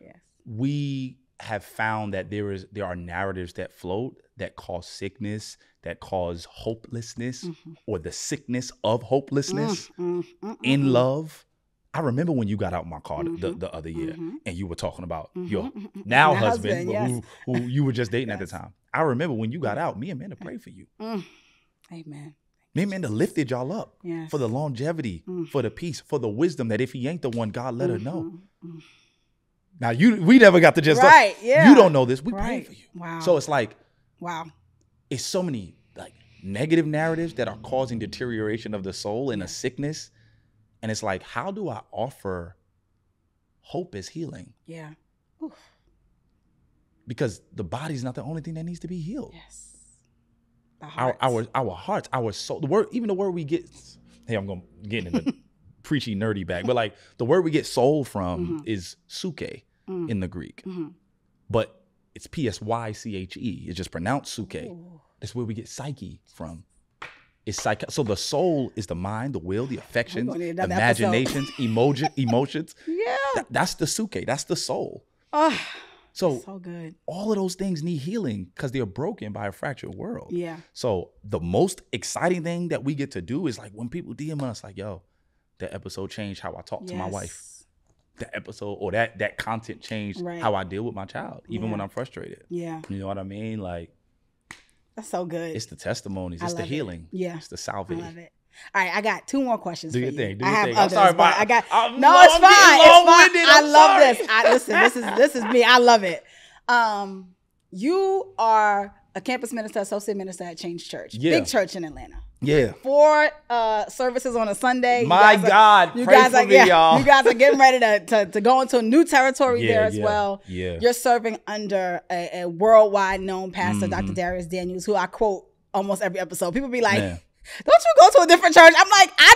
we have found that there are narratives that float that cause sickness, that cause hopelessness, or the sickness of hopelessness in love. I remember when you got out my car the other year, and you were talking about your now husband, who you were just dating at the time. I remember when you got out, me and Amanda prayed for you. Amen. Me and Amanda lifted y'all up for the longevity, for the peace, for the wisdom that if he ain't the one, God let her know. Now we never got to just you don't know this. We prayed for you. Wow. So it's like, it's so many like negative narratives that are causing deterioration of the soul and a sickness. And it's like, how do I offer hope as healing? Yeah. Oof. Because the body's not the only thing that needs to be healed. Yes. Our hearts, our soul, the word we get, hey, I'm going to get into the preachy nerdy bag, but like the word we get soul from is suke in the Greek, but it's P-S-Y-C-H-E. It's just pronounced suke. Ooh. That's where we get psyche from. It's so the soul is the mind, the will, the affections, imaginations, emotions. Yeah. That's the suke. That's the soul. Oh, so good. All of those things need healing because they're broken by a fractured world. Yeah. So the most exciting thing that we get to do is like when people DM us like, yo, that episode changed how I talk to my wife. That episode or that content changed how I deal with my child, even when I'm frustrated. Yeah. You know what I mean? Like, that's so good. It's the testimonies. It's the healing. Yeah. It's the salvation. I love it. All right, I got 2 more questions for you. Do I your have thing. others, I'm sorry, but I got I'm no, it's fine. It's fine. I love sorry. this. This is me. I love it. You are a campus minister, associate minister at Change Church. Big church in Atlanta. Yeah. 4 services on a Sunday. My God, pray for me, y'all. You guys are getting ready to go into a new territory there as well. Yeah. You're serving under a worldwide known pastor, Dr. Darius Daniels, who I quote almost every episode. People be like, don't you go to a different church? I'm like, I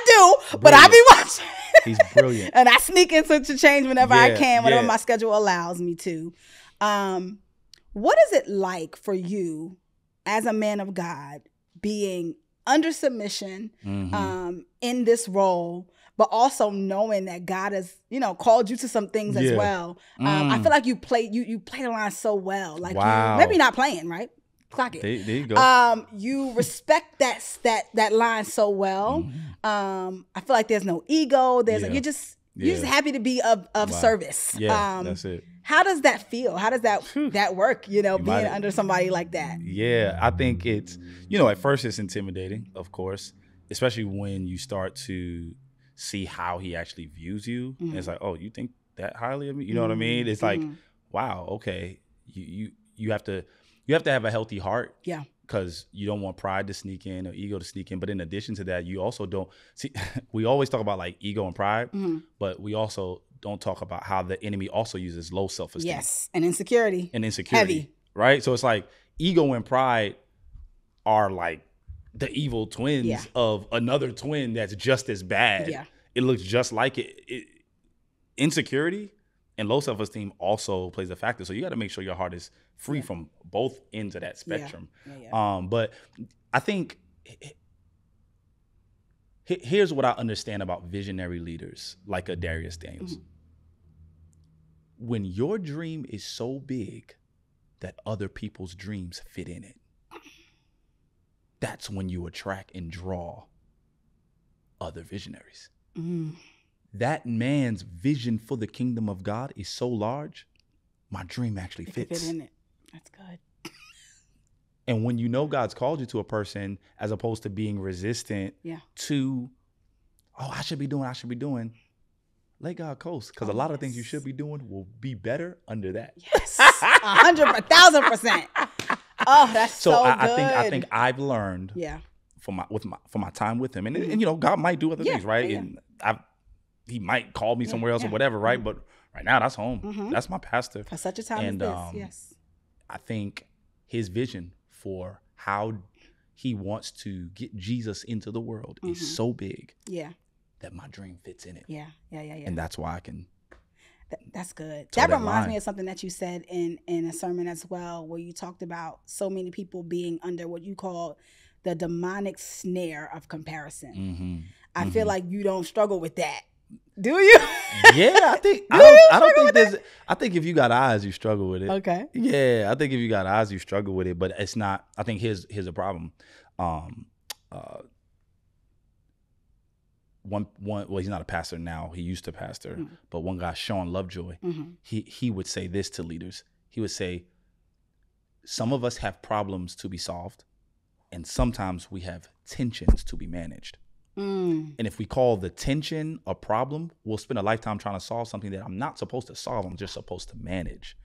do, but I be watching. He's brilliant. And I sneak into Change whenever I can, whenever my schedule allows me to. What is it like for you as a man of God being under submission in this role, but also knowing that God has, called you to some things as well? I feel like you play the line so well. Like you maybe not playing, right? Clock it. There you go. You respect that line so well. I feel like there's no ego. You're just happy to be of service. Yeah, that's it. How does that feel? How does that work? Being under somebody like that. Yeah, I think it's at first it's intimidating, of course, especially when you start to see how he actually views you. And it's like, oh, you think that highly of me? You know what I mean? It's like, wow, okay, you have to have a healthy heart. Yeah. Because you don't want pride to sneak in or ego to sneak in. But in addition to that, you also don't see, we always talk about like ego and pride, but we also don't talk about how the enemy also uses low self-esteem. Yes. And insecurity. Heavy. Right? So it's like ego and pride are like the evil twins of another twin that's just as bad. Yeah. It looks just like it. Insecurity and low self-esteem also plays a factor. So you got to make sure your heart is free from both ends of that spectrum. But I think here's what I understand about visionary leaders like a Darius Daniels. When your dream is so big that other people's dreams fit in it, that's when you attract and draw other visionaries. That man's vision for the kingdom of God is so large, my dream actually fits. Fit in it. That's good. And when you know God's called you to a person, as opposed to being resistant to, I should be doing, let God coast. Because a lot of things you should be doing will be better under that. Yes, 1,000%. Oh, that's so good. I think I've learned for my time with him, and God might do other things, right? And he might call me somewhere else or whatever, right? But right now, that's home. That's my pastor. For such a time as this, yes. I think his vision for how he wants to get Jesus into the world is so big that my dream fits in it. Yeah. And that's why I can. That's good. That reminds me of something that you said in a sermon as well, where you talked about so many people being under what you call the demonic snare of comparison. I feel like you don't struggle with that. Do you? Yeah, I think I don't think there's. I think if you got eyes, you struggle with it. Okay. Yeah, I think if you got eyes, you struggle with it. But it's not. I think here's a problem. One. Well, he's not a pastor now. He used to pastor. But one guy, Sean Lovejoy, he would say this to leaders. He would say, "Some of us have problems to be solved, and sometimes we have tensions to be managed." And if we call the tension a problem, we'll spend a lifetime trying to solve something that I'm not supposed to solve. I'm just supposed to manage.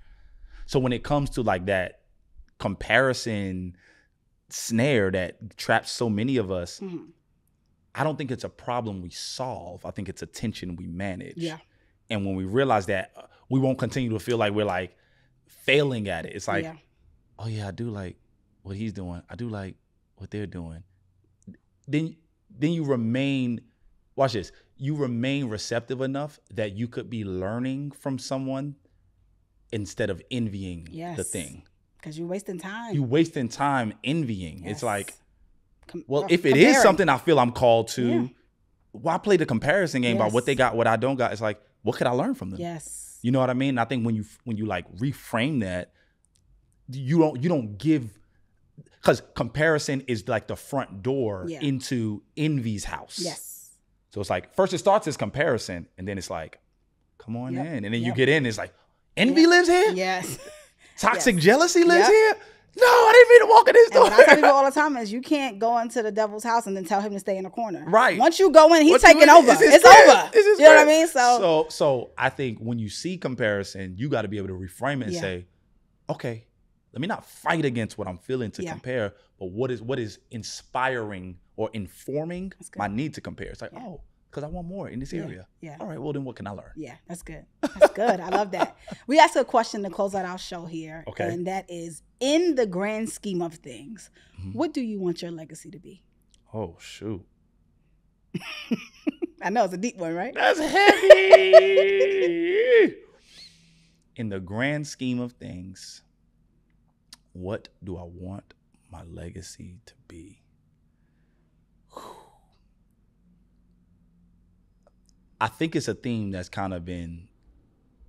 So when it comes to like that comparison snare that traps so many of us, I don't think it's a problem we solve. I think it's a tension we manage. Yeah. And when we realize that, we won't continue to feel like we're like failing at it. It's like, oh yeah, I do like what he's doing. I do like what they're doing. Then you remain, watch this, you remain receptive enough that you could be learning from someone instead of envying the thing. Because you're wasting time. You're wasting time envying. It's like, well, if it is something I feel I'm called to, why play the comparison game about what they got, what I don't got? It's like, what could I learn from them? Yes. You know what I mean? I think when you like reframe that, you don't give. Because comparison is like the front door into envy's house. Yes. So it's like, first it starts as comparison, and then it's like, come on in. And then you get in, it's like, envy lives here? Yes. Toxic jealousy lives here? No, I didn't mean to walk in this door. And what I tell people all the time is you can't go into the devil's house and then tell him to stay in the corner. Right. Once you go in, he's taking over. It's over. You know what I mean? So I think when you see comparison, you got to be able to reframe it and say, okay, let me not fight against what I'm feeling to compare, but what is inspiring or informing my need to compare? It's like, oh, because I want more in this area. Yeah. All right, well, then what can I learn? Yeah, that's good. That's good. I love that. We asked a question to close out our show here. Okay. And that is, in the grand scheme of things, what do you want your legacy to be? Oh, shoot. I know it's a deep one, right? That's heavy. In the grand scheme of things, what do I want my legacy to be? I think it's a theme that's kind of been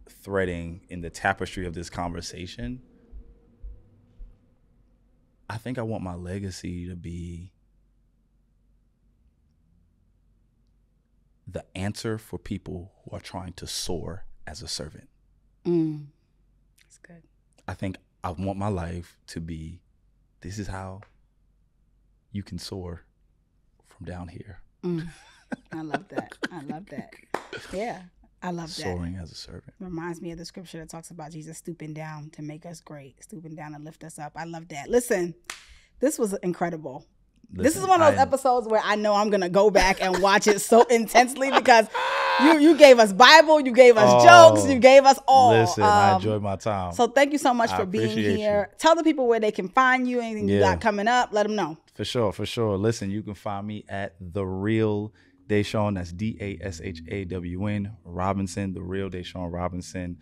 threading in the tapestry of this conversation. I think I want my legacy to be the answer for people who are trying to soar as a servant. That's good. I think I want my life to be, this is how you can soar from down here. I love that. I love that. Yeah, I love that. Soaring as a servant. Reminds me of the scripture that talks about Jesus stooping down to make us great, stooping down to lift us up. I love that. Listen, this was incredible. This is one of those episodes where I know I'm going to go back and watch it so intensely because you gave us Bible, you gave us jokes, you gave us all. Listen, I enjoyed my time. So thank you so much for being here. Tell the people where they can find you, anything you got coming up, let them know. For sure. Listen, you can find me at The Real Deshawn, that's DASHAWN Robinson, The Real Deshawn Robinson.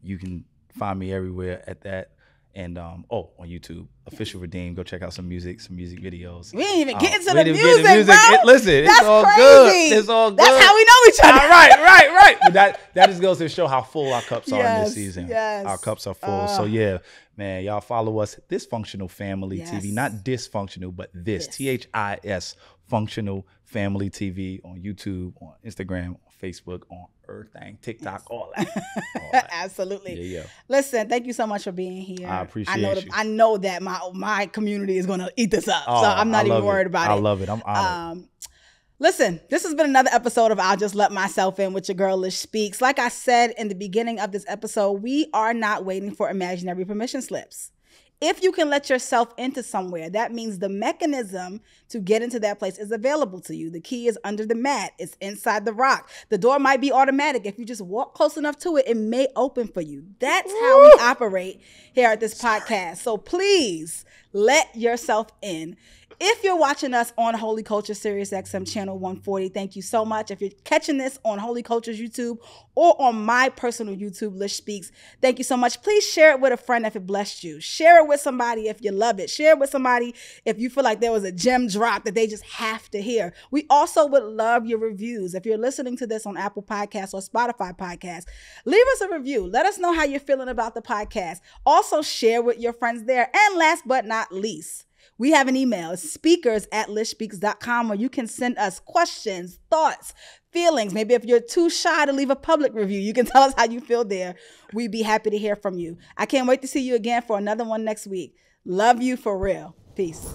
You can find me everywhere at that. And on YouTube, Official Redeem. Go check out some music videos. We didn't even get into the music, bro. Listen, that's it's all crazy. good. It's all good. That's how we know each other. Right. But that just goes to show how full our cups are in this season. Yes. Our cups are full. So yeah, man, y'all follow us. Dysfunctional Family TV, not dysfunctional, but this THIS Functional Family TV on YouTube, on Instagram, on Facebook, on everything, TikTok, all that. Absolutely. Yeah. Listen, thank you so much for being here. I appreciate you. I know that my community is gonna eat this up, so I'm not even worried about it. I love it. I'm honored. Listen, this has been another episode of I'll Just Let Myself In with your girl Lish Speaks. Like I said in the beginning of this episode, we are not waiting for imaginary permission slips. If you can let yourself into somewhere, that means the mechanism to get into that place is available to you. The key is under the mat. It's inside the rock. The door might be automatic. If you just walk close enough to it, it may open for you. That's how we operate here at this podcast. So please let yourself in. If you're watching us on Holy Culture Sirius XM channel 140, thank you so much. If you're catching this on Holy Culture's YouTube or on my personal YouTube, Lish Speaks, thank you so much. Please share it with a friend if it blessed you. Share it with somebody if you love it. Share it with somebody if you feel like there was a gem drop that they just have to hear. We also would love your reviews. If you're listening to this on Apple Podcasts or Spotify Podcasts, leave us a review. Let us know how you're feeling about the podcast. Also share with your friends there. And last but not least, we have an email. It's speakers@lishspeaks.com, where you can send us questions, thoughts, feelings. Maybe if you're too shy to leave a public review, you can tell us how you feel there. We'd be happy to hear from you. I can't wait to see you again for another one next week. Love you for real. Peace.